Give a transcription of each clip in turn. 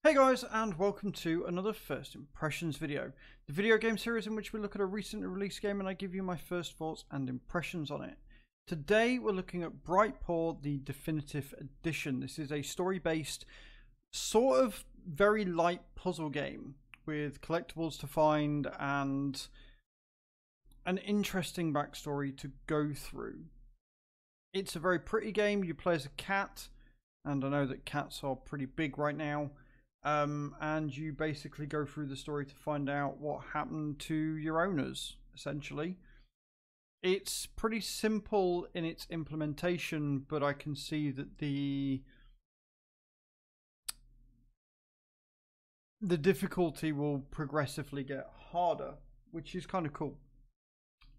Hey guys, and welcome to another First Impressions video, the video game series in which we look at a recently released game and I give you my first thoughts and impressions on it. Today we're looking at Brightpaw, the Definitive Edition. This is a story-based, sort of very light puzzle game with collectibles to find and an interesting backstory to go through. It's a very pretty game. You play as a cat, and I know that cats are pretty big right now. And you basically go through the story to find out what happened to your owners, essentially. It's pretty simple in its implementation, but I can see that the difficulty will progressively get harder, which is kind of cool.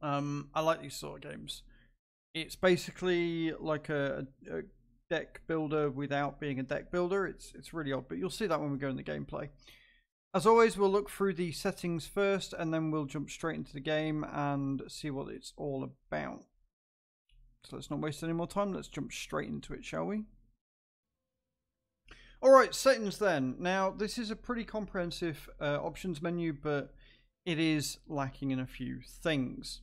I like these sort of games. It's basically like a deck builder without being a deck builder. It's really odd, but you'll see that when we go in the gameplay. As always, we'll look through the settings first and then we'll jump straight into the game and see what it's all about. So let's not waste any more time. Let's jump straight into it, shall we? Alright, settings then. Now, this is a pretty comprehensive options menu, but it is lacking in a few things.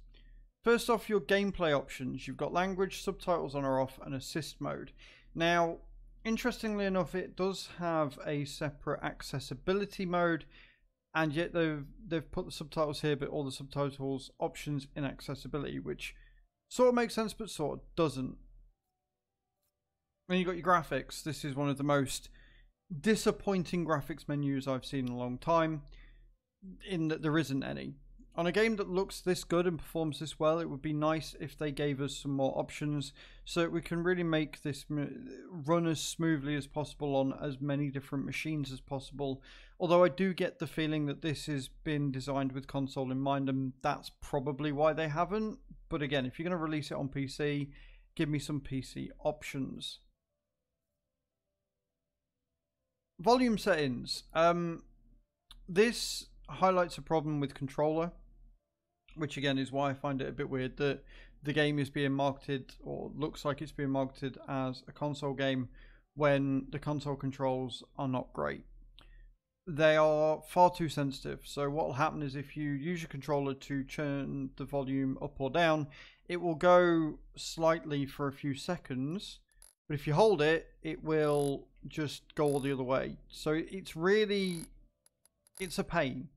First off, your gameplay options. You've got language, subtitles on or off, and assist mode. Now, interestingly enough, it does have a separate accessibility mode, and yet they've put the subtitles here, but all the subtitles options in accessibility, which sort of makes sense, but sort of doesn't. Then you've got your graphics. This is one of the most disappointing graphics menus I've seen in a long time, in that there isn't any. On a game that looks this good and performs this well, it would be nice if they gave us some more options so that we can really make this run as smoothly as possible on as many different machines as possible. Although I do get the feeling that this has been designed with console in mind, and that's probably why they haven't. But again, if you're going to release it on PC, give me some PC options. Volume settings. This highlights a problem with controller, which again is why I find it a bit weird that the game is being marketed, or looks like it's being marketed, as a console game when the console controls are not great. They are far too sensitive. So what will happen is if you use your controller to turn the volume up or down, it will go slightly for a few seconds, but if you hold it, it will just go all the other way. So it's a pain.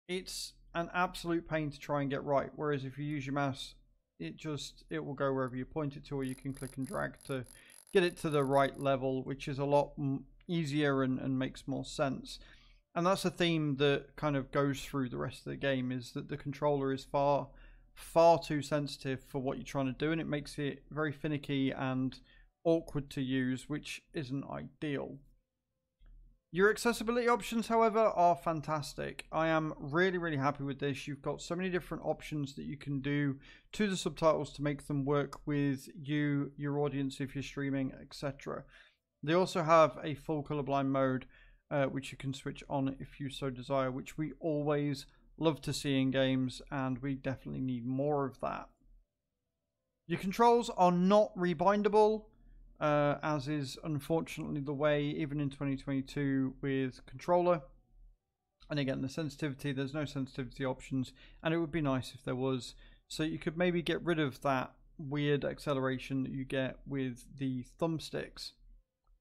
It's an absolute pain to try and get right, whereas if you use your mouse, it will go wherever you point it to, or you can click and drag to get it to the right level, which is a lot easier and makes more sense. And that's a theme that kind of goes through the rest of the game, is that the controller is far too sensitive for what you're trying to do, and it makes it very finicky and awkward to use, which isn't ideal. Your accessibility options, however, are fantastic. I am really happy with this. You've got so many different options that you can do to the subtitles to make them work with you, your audience if you're streaming, etc. They also have a full colorblind mode, which you can switch on if you so desire, which we always love to see in games, and we definitely need more of that. Your controls are not rebindable, as is unfortunately the way even in 2022 with controller. And again, the sensitivity, there's no sensitivity options, and it would be nice if there was, so you could maybe get rid of that weird acceleration that you get with the thumbsticks.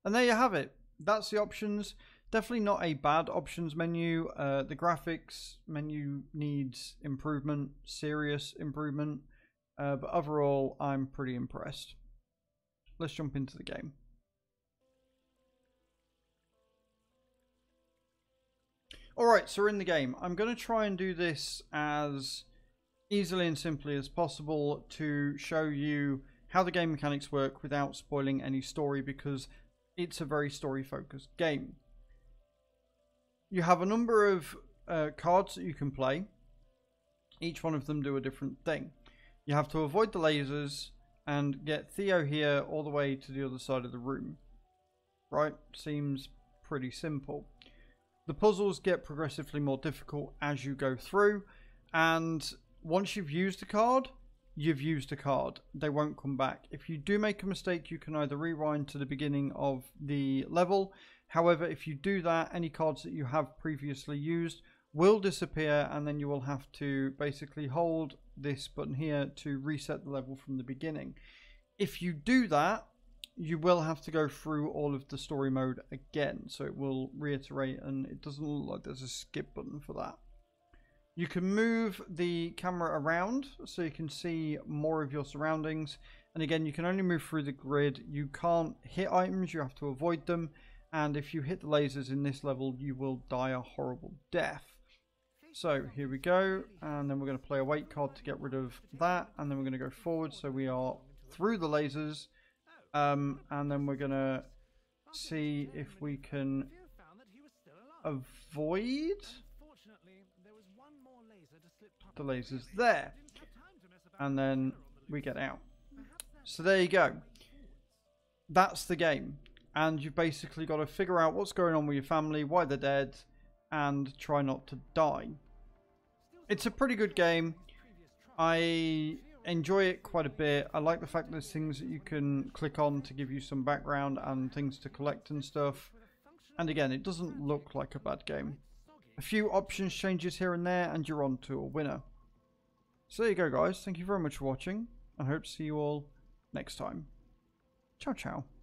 And there you have it. That's the options. Definitely not a bad options menu. The graphics menu needs improvement, serious improvement, but overall I'm pretty impressed. Let's jump into the game. Alright, so we're in the game. I'm going to try and do this as easily and simply as possible to show you how the game mechanics work without spoiling any story, because it's a very story-focused game. You have a number of cards that you can play. Each one of them do a different thing. You have to avoid the lasers and get Theo here all the way to the other side of the room. Right? Seems pretty simple. The puzzles get progressively more difficult as you go through, and once you've used a card, you've used a card. They won't come back. If you do make a mistake, you can either rewind to the beginning of the level, However, if you do that, any cards that you have previously used will disappear, and then you will have to basically hold this button here to reset the level from the beginning. If you do that, you will have to go through all of the story mode again, so it will reiterate, and it doesn't look like there's a skip button for that. You can move the camera around so you can see more of your surroundings, and again, you can only move through the grid. You can't hit items, you have to avoid them, and if you hit the lasers in this level, you will die a horrible death. So here we go, and then we're going to play a wait card to get rid of that, and then we're going to go forward, so we are through the lasers, and then we're going to see if we can avoid the lasers there, and then we get out. So there you go. That's the game, and you've basically got to figure out what's going on with your family, why they're dead, and try not to die. It's a pretty good game. I enjoy it quite a bit. I like the fact there's things that you can click on to give you some background and things to collect and stuff. And again, it doesn't look like a bad game. A few options changes here and there, and you're on to a winner. So there you go, guys. Thank you very much for watching. I hope to see you all next time. Ciao, ciao.